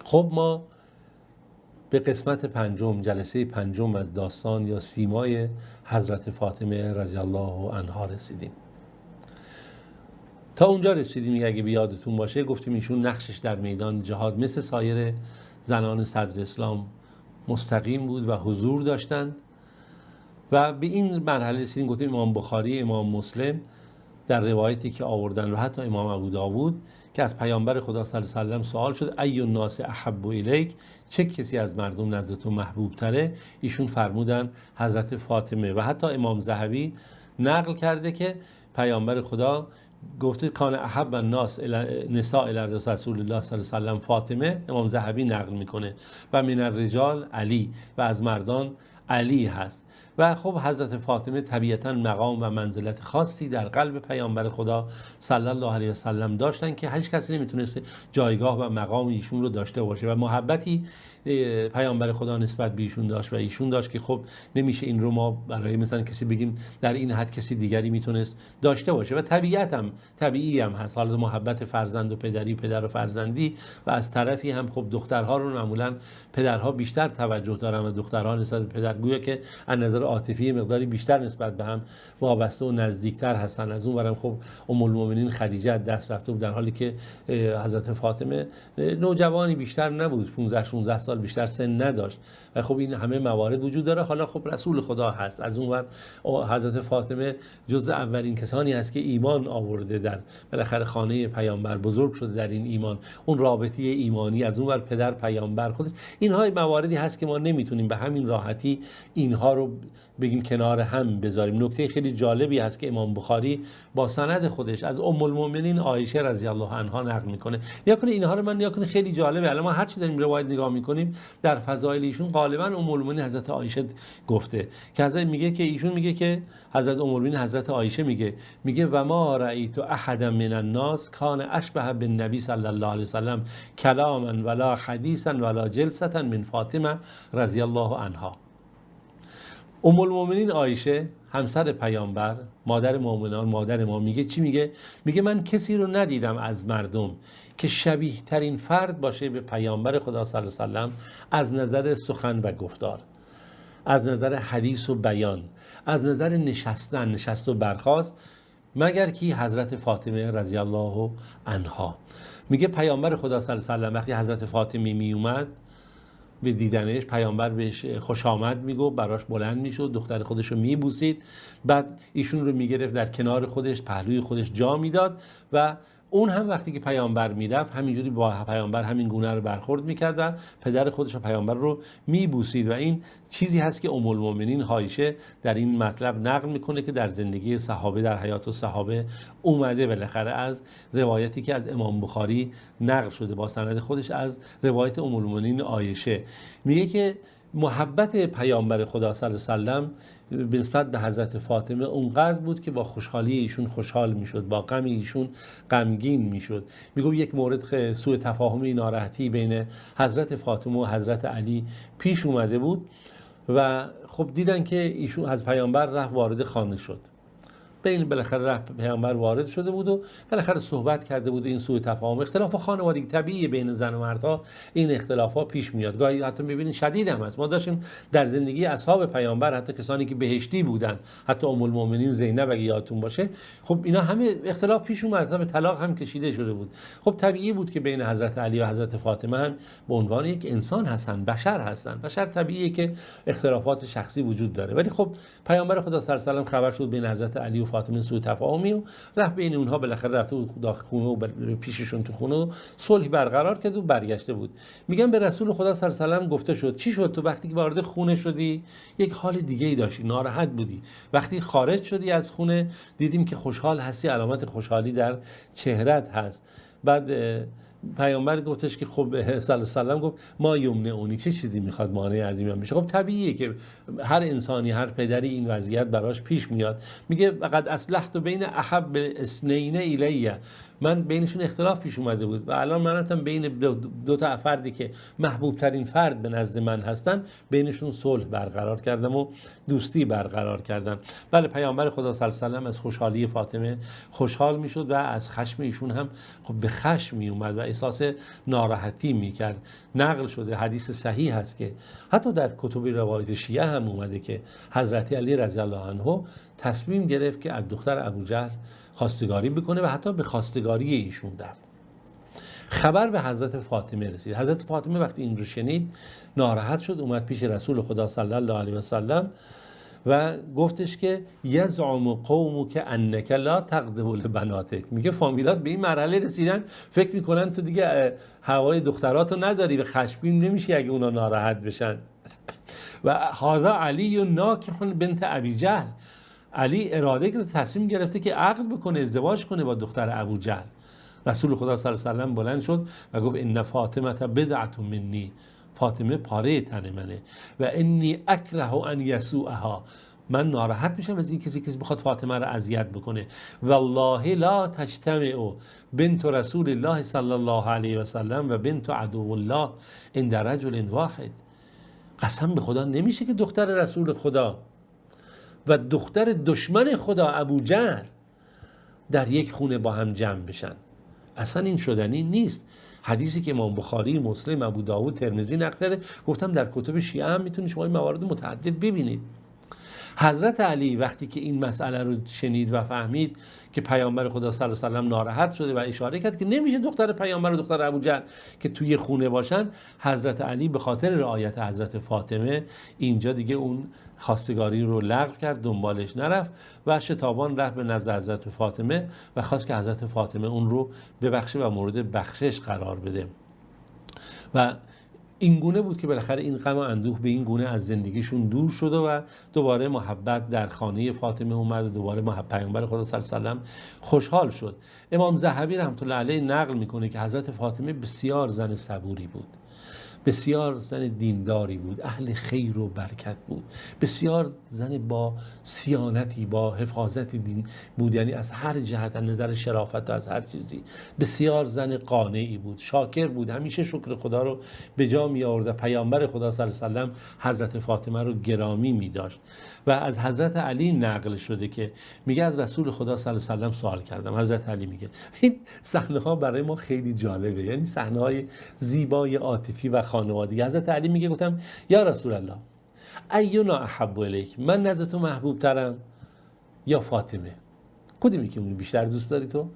خب ما به قسمت پنجم، جلسه پنجم از داستان یا سیمای حضرت فاطمه رضی الله عنها رسیدیم. تا اونجا رسیدیم که اگه بیادتون باشه گفتیم ایشون نقشش در میدان جهاد مثل سایر زنان صدر اسلام مستقیم بود و حضور داشتند و به این مرحله رسیدیم. گفتیم امام بخاری، امام مسلم در روایتی که آوردن و حتی امام ابو داوود که از پیامبر خدا صلی الله علیه و سلم سوال شد ای الناس احب الیک، چه کسی از مردم نزد تو محبوب تره؟ ایشون فرمودن حضرت فاطمه. و حتی امام ذهبی نقل کرده که پیامبر خدا گفته کان احب الناس نساء الی رسول الله صلی الله علیه و سلم فاطمه. امام ذهبی نقل میکنه و من الرجال علی، و از مردان علی هست. و خب حضرت فاطمه طبیعتاً مقام و منزلت خاصی در قلب پیامبر خدا صلی الله علیه و سلم داشتن که هیچ کسی نمیتونست جایگاه و مقام ایشون رو داشته باشه و محبتی پیامبر خدا نسبت به ایشون داشت و ایشون داشت که خب نمیشه این رو ما برای مثلا کسی بگیم در این حد کسی دیگری میتونست داشته باشه و طبیعی هم هست. حالت محبت فرزند و پدری، پدر و فرزندی، و از طرفی هم خب دخترها رو معمولا پدرها بیشتر توجه دارن و دخترها نسبت به پدر گویا که از نظر عاطفی مقداری بیشتر نسبت به هم وابسته و نزدیکتر هستن. از اون ورم خب ام المؤمنین خدیجه از دست رفته بود در حالی که حضرت فاطمه نوجوانی بیشتر نبود، 15 16 سال بیشتر سن نداشت و خب این همه موارد وجود داره. حالا خب رسول خدا هست. از اون ور حضرت فاطمه جزء اولین کسانی است که ایمان آورده، در بالاخره خانه پیامبر بزرگ شده در این ایمان، اون رابطه ایمانی. از اون ور پدر پیامبر خودش. اینها مواردی هست که ما نمیتونیم به همین راحتی اینها رو بگیم کنار هم بذاریم. نکته خیلی جالبی هست که امام بخاری با سند خودش از ام المؤمنین عایشه رضی الله عنها نقل میکنه. نیا کنه اینها رو من نیا کنه خیلی جالبه. الان ما هر چی داریم روایت نگاه میکنیم در فضایل ایشون غالبا ام المؤمنین حضرت عایشه گفته که حضرت میگه که ایشون میگه که حضرت ام المؤمنین حضرت عایشه میگه و ما رأیت احدا من الناس کان اشبه بالنبی صلی الله علیه و سلم کلاما ولا حدیثا ولا جلسه من فاطمه رضی الله عنها. ام المؤمنین عایشه همسر پیامبر، مادر مؤمنان، مادر ما میگه چی میگه؟ میگه من کسی رو ندیدم از مردم که شبیه ترین فرد باشه به پیامبر خدا صلی الله علیه و سلم از نظر سخن و گفتار، از نظر حدیث و بیان، از نظر نشست و برخاست، مگر کی حضرت فاطمه رضی الله عنها. میگه پیامبر خدا صلی الله علیه و سلم وقتی حضرت فاطمه می اومد به دیدنش، پیامبر بهش خوش آمد میگو، براش بلند میشد، دختر خودش رو میبوسید، بعد ایشون رو میگرفت در کنار خودش، پهلوی خودش جا میداد و اون هم وقتی که پیامبر میرفت همینجوری با پیامبر همین گونه رو برخورد میکرد و پدر خودش و پیامبر رو میبوسید. و این چیزی هست که ام المؤمنین عایشه در این مطلب نقل میکنه که در زندگی صحابه، در حیات صحابه اومده. بالاخره از روایتی که از امام بخاری نقل شده با سند خودش از روایت ام المؤمنین عایشه میگه که محبت پیامبر خدا صلی الله علیه و سلم به نسبت به حضرت فاطمه اونقدر بود که با خوشحالی ایشون خوشحال میشد، با غم ایشون غمگین میشد. میگم یک مورد سوء تفاهمی، ناراحتی بین حضرت فاطمه و حضرت علی پیش اومده بود و خب دیدن که ایشون از پیامبر رفت وارد خانه شد. بالاخره رفت پیامبر وارد شده بود و بالاخره صحبت کرده بود. این سوء تفاهم، اختلاف خانوادگی طبیعیه بین زن و مردها، این اختلافات پیش میاد. گاهی حتی میبینید شدید هم هست. ما داشتیم در زندگی اصحاب پیامبر حتی کسانی که بهشتی بودن، حتی ام المؤمنین زینب اگه یادتون باشه، خب اینا همه اختلاف پیش اومد، به طلاق هم کشیده شده بود. خب طبیعی بود که بین حضرت علی و حضرت فاطمه هم به عنوان یک انسان هستن، بشر هستن، بشر طبیعیه که اختلافات شخصی وجود داره. ولی خب پیامبر خدا صلی الله علیه و سلم خبر شد بین حضرت علی و فاطمه سوء تفاهمی و رفت بین اونها، بالاخره رفته بود خدا خونه و پیششون تو خونه و صلح برقرار کرد و برگشته بود. میگن به رسول خدا صلی الله علیه و سلم گفته شد چی شد تو وقتی که وارد خونه شدی یک حال دیگه ای داشتی، ناراحت بودی، وقتی خارج شدی از خونه دیدیم که خوشحال هستی، علامت خوشحالی در چهرت هست. بعد پیامبر گفتش که خب صلی الله علیه و سلم گفت ما یمنعونی، چه چیزی میخواد مانع عظیمم بشه. خب طبیعیه که هر انسانی، هر پدری این وضعیت براش پیش میاد. میگه فقط اصلحت بین احب الاثنین الیه، من بینشون اختلاف پیش اومده بود و الان من رفتم بین دو تا فردی که محبوب ترین فرد به نزد من هستن بینشون صلح برقرار کردم و دوستی برقرار کردم. بله پیامبر خدا صلی الله علیه و آله از خوشحالی فاطمه خوشحال میشد و از خشم ایشون هم خب به خشم می اومد و احساس ناراحتی میکرد. نقل شده حدیث صحیح هست که حتی در کتب روایت شیعه هم اومده که حضرت علی رضی الله عنه تصمیم گرفت که از دختر ابوجهل خواستگاری بکنه و حتی به خواستگاری ایشون رفت. خبر به حضرت فاطمه رسید. حضرت فاطمه وقتی این رو شنید ناراحت شد، اومد پیش رسول خدا صلی الله علیه و سلم و گفتش که یزعم قومک انک لا تقدم لبناتک، میگه فامیلات به این مرحله رسیدن فکر میکنن تو دیگه هوای دختراتو نداری و خشمگین نمیشی اگه اونا ناراحت بشن. و هذا علی ناکح بنت ابی جهل، علی اراده کرده تصمیم گرفته که عقد بکنه، ازدواج کنه با دختر ابوجهل. رسول خدا صلی الله علیه و سلم بلند شد و گفت ان فاطمه بدعه منی، فاطمه پاره تن منه و انی اکره ان یسوءها، من ناراحت میشم از این کسی که بخواد فاطمه رو اذیت بکنه. والله لا تجتمع بنت رسول الله صلی الله علیه و سلم و بنت عدو الله عند رجل واحد، قسم به خدا نمیشه که دختر رسول خدا و دختر دشمن خدا ابوجهل در یک خونه با هم جمع بشن. اصلا این شدنی نیست. حدیثی که امام بخاری، مسلم، ابو داود، ترمذی نقل کرده، گفتم در کتب شیعه هم میتونید شما این موارد متعدد ببینید. حضرت علی وقتی که این مسئله رو شنید و فهمید که پیامبر خدا صلی الله علیه و سلم ناراحت شده و اشاره کرد که نمیشه دختر پیامبر و دختر ابوجهل که توی خونه باشن، حضرت علی به خاطر رعایت حضرت فاطمه اینجا دیگه اون خواستگاری رو لغو کرد، دنبالش نرفت و شتابان رفت به نزد حضرت فاطمه و خواست که حضرت فاطمه اون رو ببخشه و مورد بخشش قرار بده. و این گونه بود که بالاخره این غم و اندوه به این گونه از زندگیشون دور شد و دوباره محبت در خانه فاطمه اومد و دوباره پیامبر خدا صلی الله علیه و سلم خوشحال شد. امام ذهبی رحمت الله علیه نقل میکنه که حضرت فاطمه بسیار زن صبوری بود، بسیار زن دینداری بود، اهل خیر و برکت بود، بسیار زن با صیانتی، با حفاظت دین بود، یعنی از هر جهت، از نظر شرافت و از هر چیزی بسیار زن قانعی بود، شاکر بود، همیشه شکر خدا رو به جا می آورد. پیامبر خدا صلی الله علیه و سلم حضرت فاطمه رو گرامی می داشت. و از حضرت علی نقل شده که میگه از رسول خدا صلی الله علیه و سلم سوال کردم. حضرت علی میگه این صحنه ها برای ما خیلی جالبه، یعنی صحنه های زیبای عاطفی و خانوادگی. حضرت علی میگه گفتم یا رسول الله اینا احب الیک، من نزد تو محبوب ترم یا فاطمه؟ کدومی که بیشتر دوست داری تو؟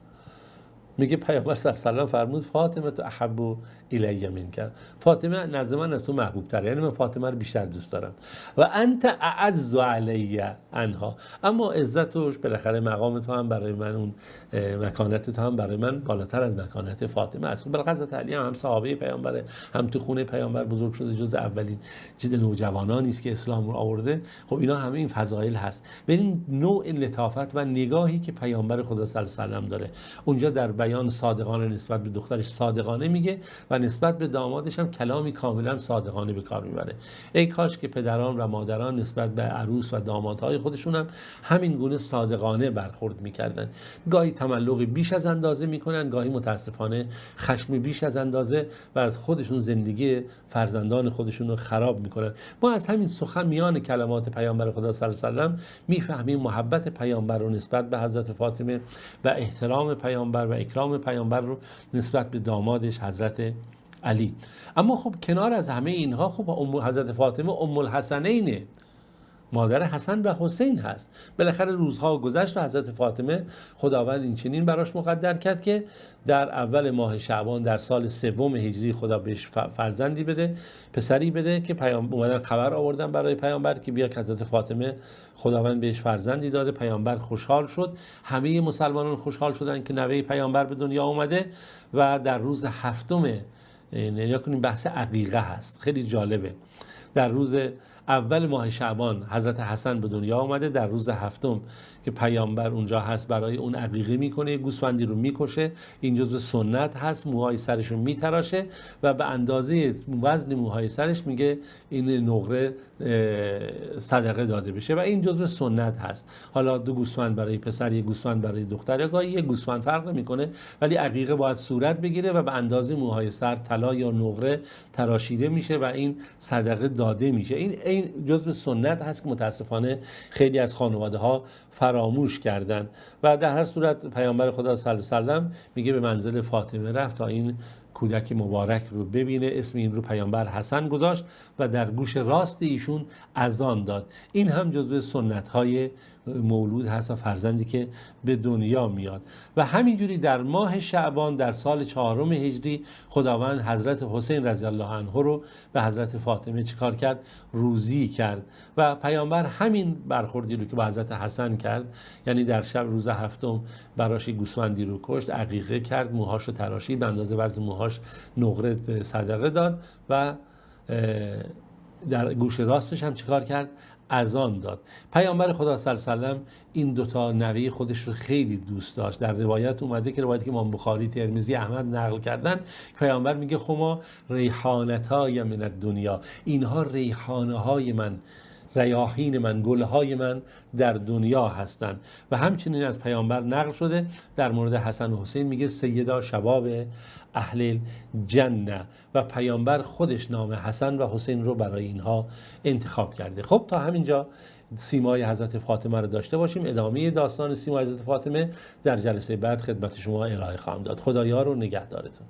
میگه پیامبر صلی الله علیه و سلم فرمود فاطمه تو احب الی منک، فاطمه نزد من از تو محبوب تره، یعنی من فاطمه رو بیشتر دوست دارم. و انت اعز علی عنها، اما عزت و بالاخره مقام تو هم برای من، اون مکانت تو هم برای من بالاتر از مکانت فاطمه است. بالاخره حضرت علی هم صحابه پیامبر، هم تو خونه پیامبر بزرگ شده، جز اولین جد نوجوانانی است که اسلام رو آورده. خب اینا همه این فضایل هست. ببین نوع لطافت و نگاهی که پیامبر خدا صلی الله علیه و سلم داره، اونجا در بیان صادقانه نسبت به دخترش صادقانه میگه و نسبت به دامادش هم کلامی کاملا صادقانه به کار میبره. ای کاش که پدران و مادران نسبت به عروس و دامادهای خودشون هم همین گونه صادقانه برخورد میکردن. گاهی تملق بیش از اندازه میکنن، گاهی متاسفانه خشم بیش از اندازه و از خودشون زندگی فرزندان خودشون رو خراب میکنن. ما از همین سخن میان کلمات پیامبر خدا صلی الله علیه و سلم میفهمیم محبت پیامبر رو نسبت به حضرت فاطمه و احترام پیامبر و اکرام پیامبر رو نسبت به دامادش حضرت علی. اما خب کنار از همه اینها خب حضرت فاطمه ام الحسنینه، مادر حسن و حسین هست. بالاخره روزها گذشت و حضرت فاطمه خداوند این چنین براش مقدر کرد که در اول ماه شعبان در سال 3 هجری خدا بهش فرزندی بده، پسری بده که اومدن خبر آوردن برای پیامبر که بیا که حضرت فاطمه خداوند بهش فرزندی داده. پیامبر خوشحال شد، همه مسلمانان خوشحال شدن که نوه پیامبر به دنیا اومده و در روز 7 نیا کنیم بحث عقیقه هست، خیلی جالبه. در روز اول ماه شعبان حضرت حسن به دنیا آمده. در روز هفتم که پیامبر اونجا هست برای اون عقیقه میکنه، گوسفندی رو میکشه. این جزو سنت هست. موهای سرش رو میتراشه و به اندازه وزن موهای سرش میگه این نقره صدقه داده بشه و این جزو سنت هست. حالا دو گوسفند برای پسر، یک گوسفند برای دختر، یا گاهی یک گوسفند فرق نمیکنه، ولی عقیقه باید صورت بگیره و به اندازه موهای سر طلا یا نقره تراشیده میشه و این صدقه داده میشه. این جزو سنت هست که متاسفانه خیلی از خانواده ها فراموش کردن و در هر صورت پیامبر خدا صلی الله علیه و سلم میگه به منزل فاطمه رفت تا این کودک مبارک رو ببینه. اسم این رو پیامبر حسن گذاشت و در گوش راست ایشون اذان داد. این هم جزو سنت های مولود هست و فرزندی که به دنیا میاد. و همینجوری در ماه شعبان در سال 4 هجری خداوند حضرت حسین رضی الله عنه رو به حضرت فاطمه چیکار کرد؟ روزی کرد و پیامبر همین برخوردی رو که با حضرت حسن کرد، یعنی در شب روز هفتم براش گوسفندی رو کشت، عقیقه کرد، موهاش رو تراشید، به اندازه وزن موهاش نقره صدقه داد و در گوش راستش هم چیکار کرد؟ اذان داد. پیامبر خدا صلی الله علیه و سلم این دوتا نوه خودش رو خیلی دوست داشت. در روایت اومده که روایتی که امام بخاری، ترمذی، احمد نقل کردن، پیامبر میگه خما ریحانتای من الدنیا، اینها ریحانه های من، ریاحین من، گلهای من در دنیا هستند. و همچنین از پیامبر نقل شده در مورد حسن و حسین میگه سیدا شباب اهل جنه و پیامبر خودش نام حسن و حسین رو برای اینها انتخاب کرده. خب تا همینجا سیمای حضرت فاطمه رو داشته باشیم. ادامه داستان سیمای حضرت فاطمه در جلسه بعد خدمت شما ارائه خواهم داد. خدایا رو نگهدارتون.